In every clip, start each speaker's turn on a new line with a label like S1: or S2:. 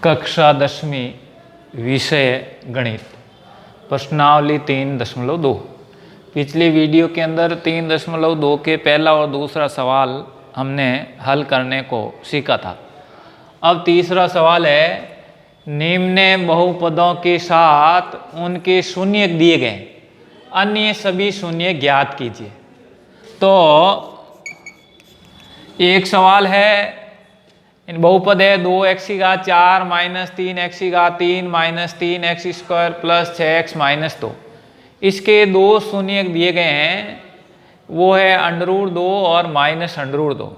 S1: कक्षा 10वीं विषय गणित प्रश्नावली 3.2। पिछली वीडियो के अंदर 3.2 के पहला और दूसरा सवाल हमने हल करने को सीखा था। अब तीसरा सवाल है, निम्न बहुपदों के साथ उनके शून्य दिए गए, अन्य सभी शून्य ज्ञात कीजिए। तो एक सवाल है, इन बहुपद है 2x⁴ minus 3x⁻³ minus 3x² plus 6x-2। इसके दो शून्य दिए गए हैं, वो है √2 और -√2।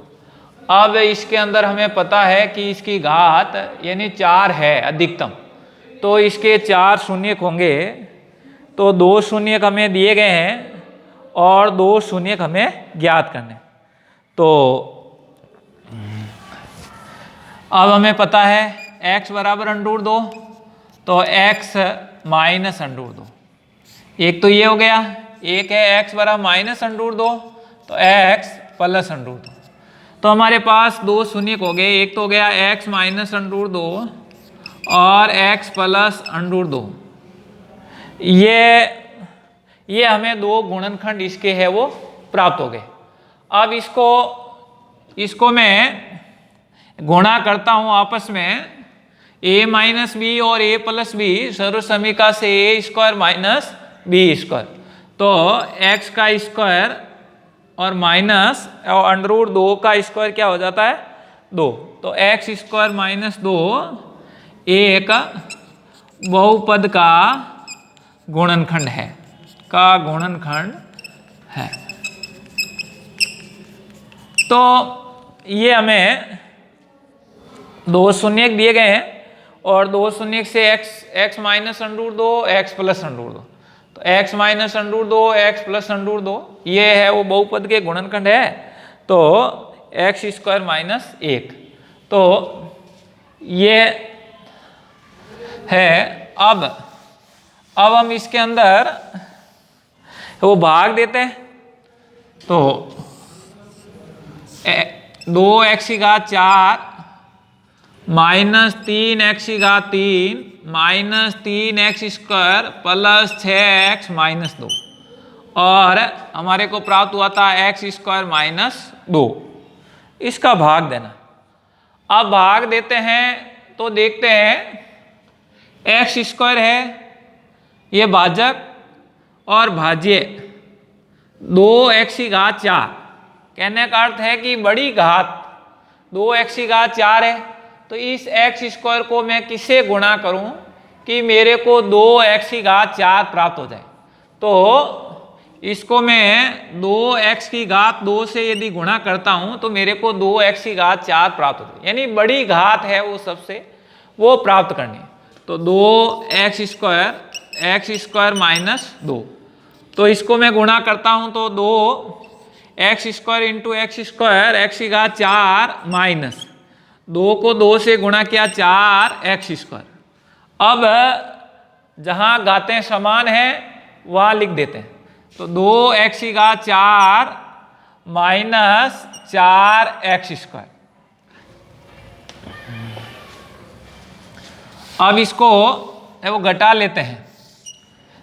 S1: अब इसके अंदर हमें पता है कि इसकी घात यानी 4 है अधिकतम, तो इसके 4 शून्य होंगे। तो 2 शून्य हमें दिए गए हैं और 2 शून्य हमें ज्ञात करने। तो अब हमें पता है x बराबर √2, तो x माइनस √2। एक तो ये हो गया, एक है x बराबर माइनस √2, तो x प्लस √2। तो हमारे पास 2 शून्य हो गए, एक तो हो गया x माइनस √2 और x प्लस √2। ये हमें 2 गुणनखंड इसके है वो प्राप्त हो गए। अब इसको मैं गुणा करता हूं आपस में, a माइनस बी और a प्लस बी सर्व समीका से a² माइनस b²। तो x का स्क्वायर और माइनस और √2 का स्क्वायर क्या हो जाता है 2। तो x² माइनस 2 एक बहुपद का गुणनखंड है। तो ये हमें 2 शून्य दिए गए हैं और 2 शून्य से x माइनस √2 x प्लस √2। तो x माइनस √2 x प्लस √2 ये है वो बहुपद के गुणनखंड है। तो x² माइनस 1, तो ये है। अब हम इसके अंदर वो भाग देते हैं। तो 2x⁴ minus 3x⁻³ minus 3x² plus 6x-2 और हमारे को प्राप्त हुआ था x² माइनस 2। इसका भाग देना। अब भाग देते हैं तो देखते हैं x² है ये भाजक और भाज्य 2x⁴। कहने का अर्थ है कि बड़ी घात 2x⁴ है, तो इस x² को मैं किससे गुणा करूं कि मेरे को 2x⁴ प्राप्त हो जाए। तो इसको मैं 2x⁴ से यदि गुणा करता हूं तो मेरे को 2x⁴ प्राप्त हो जाए, यानी बड़ी घात है वो सबसे वो प्राप्त करनी। तो 2x² माइनस 2, तो इसको मैं गुणा करता हूं तो 2x² × x² x⁴ माइनस 2 को 2 से गुणा किया 4x²। अब जहां घातें समान हैं वहां लिख देते हैं। तो 2x⁴ माइनस 4x²। अब इसको वो घटा लेते हैं।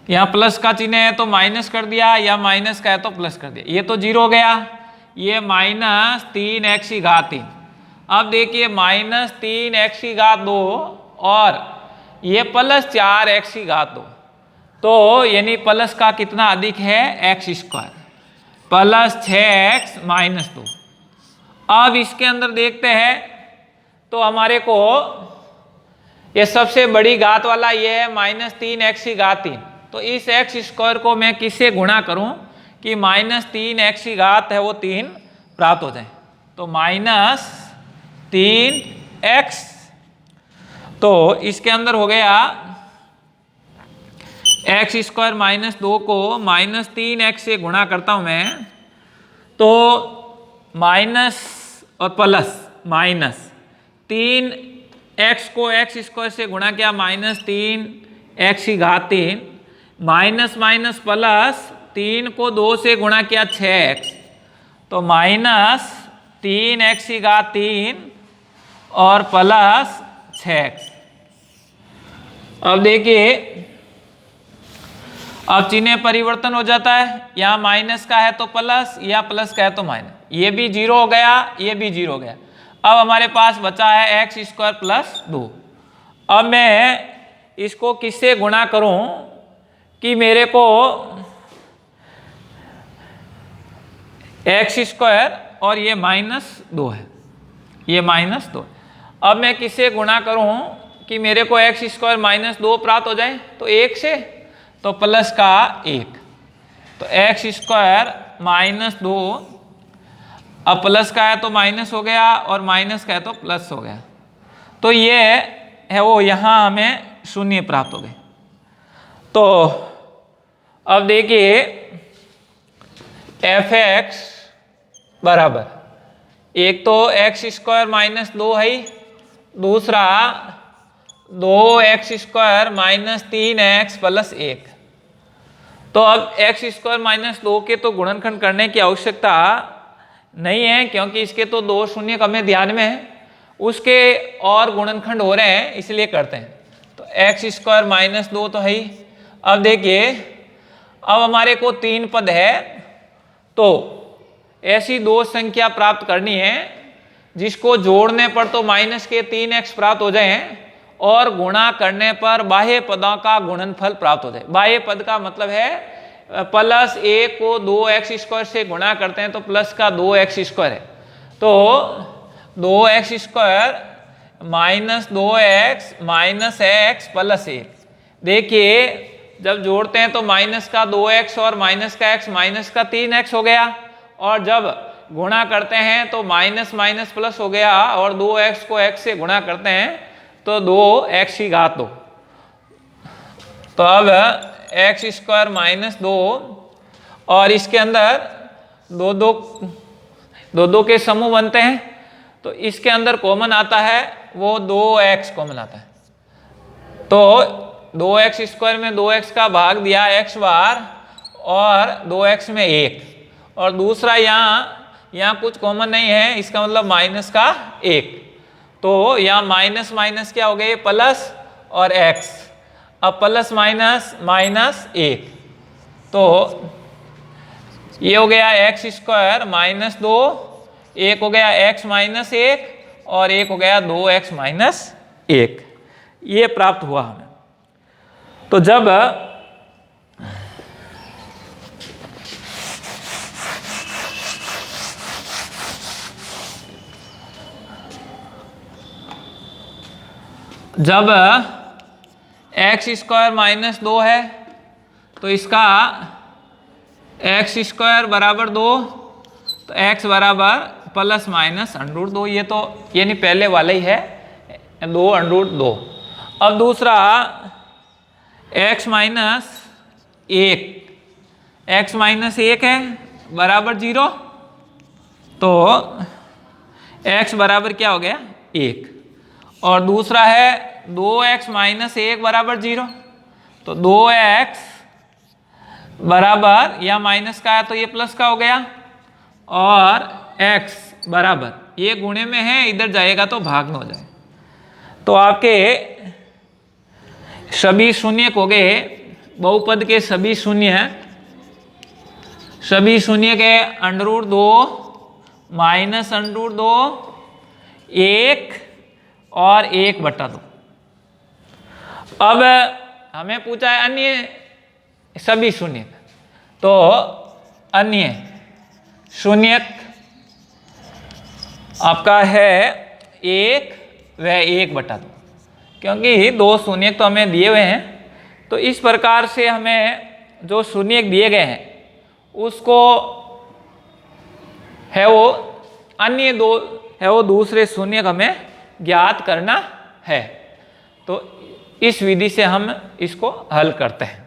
S1: यहाँ प्लस का चिन्ह है तो माइनस कर दिया, या माइनस का है तो प्लस कर दिया। ये तो 0 हो गया, ये माइनस 3x⁴। अब देखिए माइनस 3x⁴ और ये प्लस 4x⁴। तो यानी प्लस का कितना अधिक है x² प्लस 6x-2। अब इसके अंदर देखते हैं तो हमारे को ये सबसे बड़ी घात वाला ये है माइनस 3x⁴। तो इस x² को मैं किससे गुणा करूं कि माइनस 3x⁴ है वो 3 प्राप्त हो जाए। तो माइनस 3x, तो इसके अंदर हो गया x² माइनस 2 को माइनस 3x से गुणा करता हूं मैं, तो माइनस और प्लस माइनस 3x को x² से गुणा किया minus 3x⁴, minus minus plus 3 को 2 से गुणा किया 6x, तो माइनस 3x⁴ और प्लस 6x। अब देखिए, अब चिन्ह परिवर्तन हो जाता है, यहाँ माइनस का है तो प्लस, या प्लस का है तो माइनस, ये भी 0 हो गया, ये भी 0 हो गया। अब हमारे पास बचा है एक्स स्क्वायर प्लस 2। अब मैं इसको किससे गुणा करूं कि मेरे को एक्स स्क्वायर, और ये -2 है, ये -2। अब मैं किससे गुणा करूं कि मेरे को एक्स स्क्वायर -2 प्राप्त हो जाए, तो 1 से, तो प्लस का 1, तो एक्स स्क्वायर -2, अब प्लस का है तो माइनस हो गया, और माइनस का है तो प्लस हो गया, तो ये है वो, यहाँ हमें शून्य प्राप्त हो गए। तो अब देखिए fx बराबर, एक तो एक्स स्क्वायर -2 है, दूसरा 2x स्क्वायर -3x प्लस 1। तो अब एक्स स्क्वायर -2 के तो गुणनखंड करने की आवश्यकता नहीं है, क्योंकि इसके तो 2 शून्य हमें ध्यान में है, उसके और गुणनखंड हो रहे हैं, इसलिए करते हैं। तो एक्स स्क्वायर -2 तो है ही। अब देखिए, अब हमारे को 3 पद है, तो ऐसी 2 संख्या प्राप्त करनी है जिसको जोड़ने पर तो माइनस के 3x प्राप्त हो जाए, और गुणा करने पर बाह्य पदों का गुणनफल प्राप्त हो जाए। बाह्य पद का मतलब है प्लस 1 को 2x स्क्वायर से गुणा करते हैं तो प्लस का 2x स्क्वायर है, तो 2x square -2x -x plus 1। देखिए, जब जोड़ते हैं तो माइनस का 2x और माइनस का x माइनस का 3x हो गया, और जब गुणा करते हैं तो माइनस माइनस प्लस हो गया, और 2x को x से गुणा करते हैं तो 2x की घात 2। तो अब एक्स स्क्वायर -2, और इसके अंदर दो के समूह बनते हैं, तो इसके अंदर कॉमन आता है वो 2x कॉमन आता है। तो 2x स्क्वायर में 2x का भाग दिया x बार, और 2x में 1, और दूसरा यहाँ कुछ कॉमन नहीं है, इसका मतलब माइनस का 1, तो यहाँ माइनस माइनस क्या हो गए, प्लस और x। अब प्लस माइनस -1, तो ये हो गया एक्स स्क्वायर -2, एक हो गया x -1, और एक हो गया 2x -1, ये प्राप्त हुआ हमें। तो जब एक्स स्क्वायर -2 है, तो इसका एक्स स्क्वायर बराबर 2, तो x बराबर प्लस माइनस √2, ये तो ये नहीं पहले वाला ही है, 2 √2। अब दूसरा x -1 है बराबर 0, तो x बराबर क्या हो गया, 1। और दूसरा है 2x -1 बराबर 0, तो 2x बराबर, या माइनस का है तो ये प्लस का हो गया, और x बराबर, ये गुणे में है, इधर जाएगा तो भाग में हो जाए, तो आपके सभी शून्य हो गए, बहुपद के सभी शून्य के √2 -√2 1 और 1/2। अब हमें पूछा है अन्य सभी शून्य, तो अन्य शून्य आपका है 1 व 1/2, क्योंकि 2 शून्य तो हमें दिए हुए हैं, तो इस प्रकार से हमें जो शून्य दिए गए हैं उसको है वो अन्य 2 है वो दूसरे शून्य हमें ज्ञात करना है। तो इस विधि से हम इसको हल करते हैं।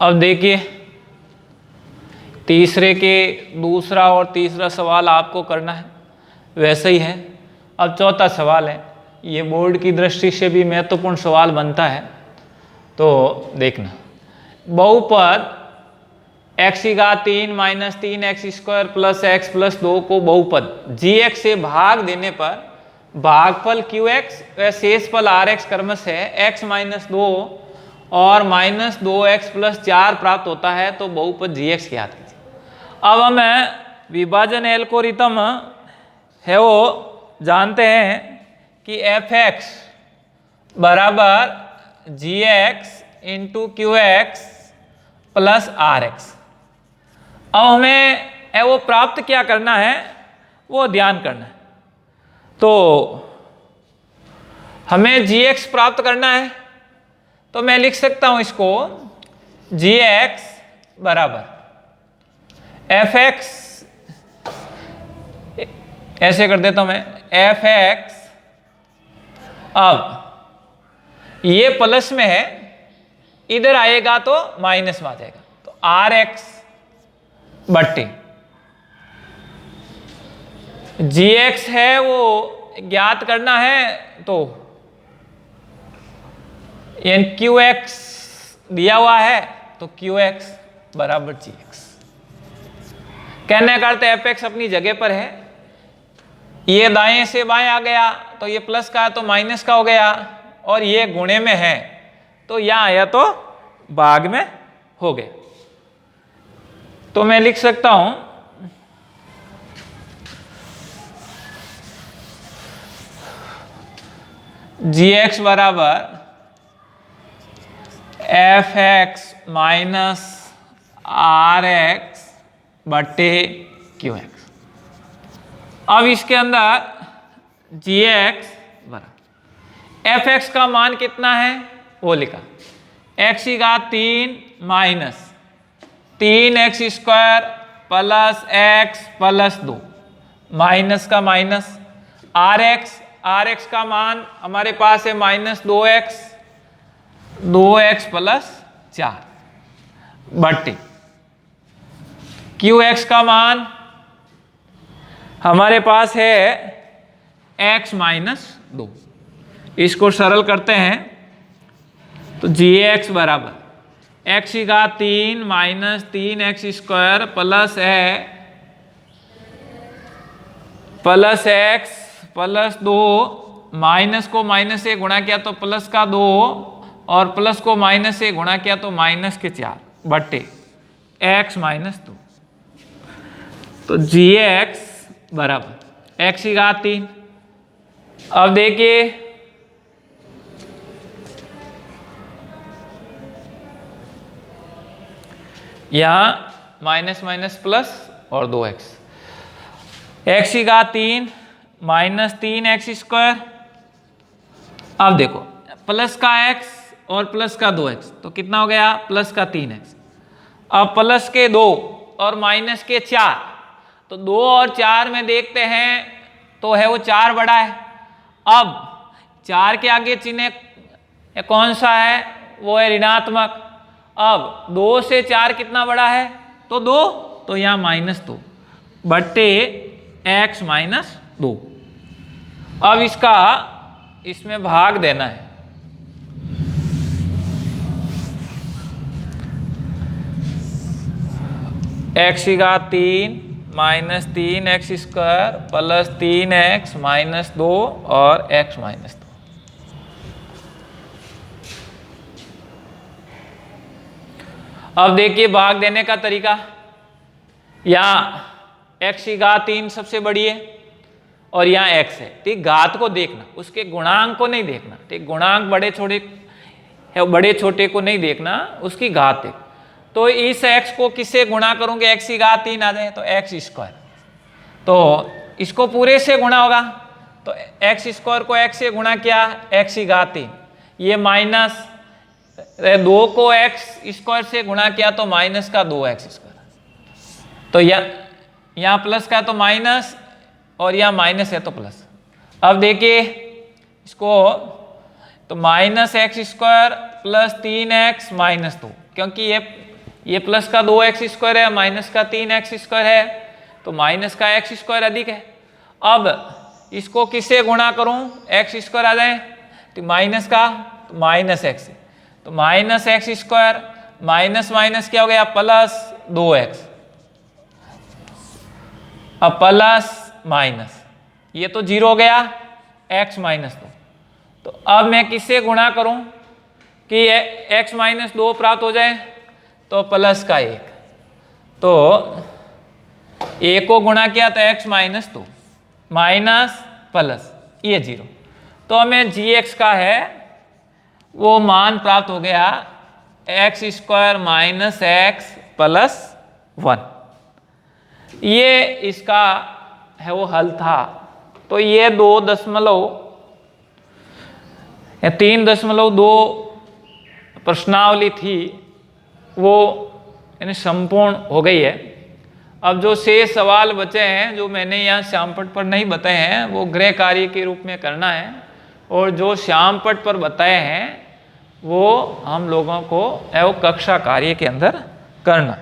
S1: अब देखिए, तीसरे के दूसरा और तीसरा सवाल आपको करना है, वैसे ही है। अब चौथा सवाल है, ये बोर्ड की दृष्टि से भी महत्वपूर्ण सवाल बनता है, तो देखना। बहुपद एक्स की घात 3 minus 3x² plus x plus 2 को बहुपद gx से भाग देने पर भागफल qx व शेष फल rx क्रमशः x माइनस 2 और माइनस 2x प्लस 4 प्राप्त होता है, तो बहुपद gx ज्ञात कीजिए। अब हमें विभाजन एल्गोरिथम है वो जानते हैं कि fx बराबर gx into qx plus rx। अब हमें वो प्राप्त क्या करना है वो ध्यान करना है। तो हमें gx प्राप्त करना है, तो मैं लिख सकता हूं इसको gx बराबर fx, ऐसे कर देता हूं मैं fx, अब ये प्लस में है, इधर आएगा तो माइनस में आ जाएगा, तो rx बट्टे gx है वो ज्ञात करना है, तो यानी qx दिया हुआ है, तो qx बराबर gx। कहने का अर्थ fx अपनी जगह पर है, ये दाएं से बाएं आ गया तो ये प्लस का तो माइनस का हो गया, और ये गुणे में है तो यहां आया तो भाग में हो गया। तो मैं लिख सकता हूं gx बराबर fx माइनस rx बटे qx। अब इसके अंदर gx बराबर fx का मान कितना है वो लिखा, x की घात 3 minus 3x² plus x plus 2 minus का माइनस rx का मान हमारे पास है माइनस 2x प्लस 4 बट्टे qx का मान हमारे पास है x माइनस 2। इसको सरल करते हैं तो gx बराबर x की घात 3 minus 3x² plus x plus 2, minus को माइनस से गुणा किया तो प्लस का 2, और प्लस को माइनस से गुणा किया तो माइनस के 4 बट्टे x माइनस 2। तो gx बराबर x की घात 3। अब देखिए यहां माइनस माइनस प्लस और 2x, x की घात 3 माइनस 3x²। अब देखो प्लस का x और प्लस का 2x, तो कितना हो गया प्लस का 3x। अब प्लस के 2 और माइनस के 4, तो 2 और 4 में देखते हैं तो है वो 4 बड़ा है। अब 4 के आगे चिन्ह कौन सा है वो है ऋणात्मक। अब 2 से 4 कितना बड़ा है तो 2, तो यहाँ माइनस 2 बट्टे x माइनस 2। अब इसका इसमें भाग देना है, x की घात 3 minus 3x² plus 3x minus 2 और x माइनस 2। अब देखिए भाग देने का तरीका, यहाँ x की घात 3 सबसे बड़ी है और यहाँ x है, ठीक। घात को देखना, उसके गुणांक को नहीं देखना, ठीक। गुणांक बड़े छोटे को नहीं देखना, उसकी घात देख। तो इस x को किससे गुणा करूंगे, x की घात 3 आ जाए तो x², तो इसको पूरे से गुणा होगा, तो x² को x से गुणा किया x की घात 3, ये माइनस 2 को x² से गुणा किया तो माइनस का 2x², तो यहाँ प्लस का तो माइनस और यहाँ माइनस है तो प्लस। अब देखिए इसको, तो minus x² plus 3x minus 2, क्योंकि ये प्लस का 2x² है, माइनस का 3x² है, तो माइनस का x² अधिक है। अब इसको किससे गुणा करूं, x² आ जाए तो माइनस का तो माइनस x, तो माइनस x² माइनस माइनस क्या हो गया प्लस, 2x, अब प्लस माइनस, ये तो 0 हो गया, x माइनस 2। तो अब मैं किससे गुणा करूं कि x माइनस 2 प्राप्त हो जाए? तो प्लस का 1, तो a को गुणा किया तो x माइनस 2 माइनस प्लस ये 0। तो हमें gx का है वो मान प्राप्त हो गया x square minus x plus 1। ये इसका है वो हल था। तो ये 3.2 प्रश्नावली थी वो यानी संपूर्ण हो गई है। अब जो शेष सवाल बचे हैं जो मैंने यहाँ श्यामपट्ट पर नहीं बताए हैं वो गृह कार्य के रूप में करना है, और जो श्यामपट्ट पर बताए हैं वो हम लोगों को कक्षा कार्य के अंदर करना।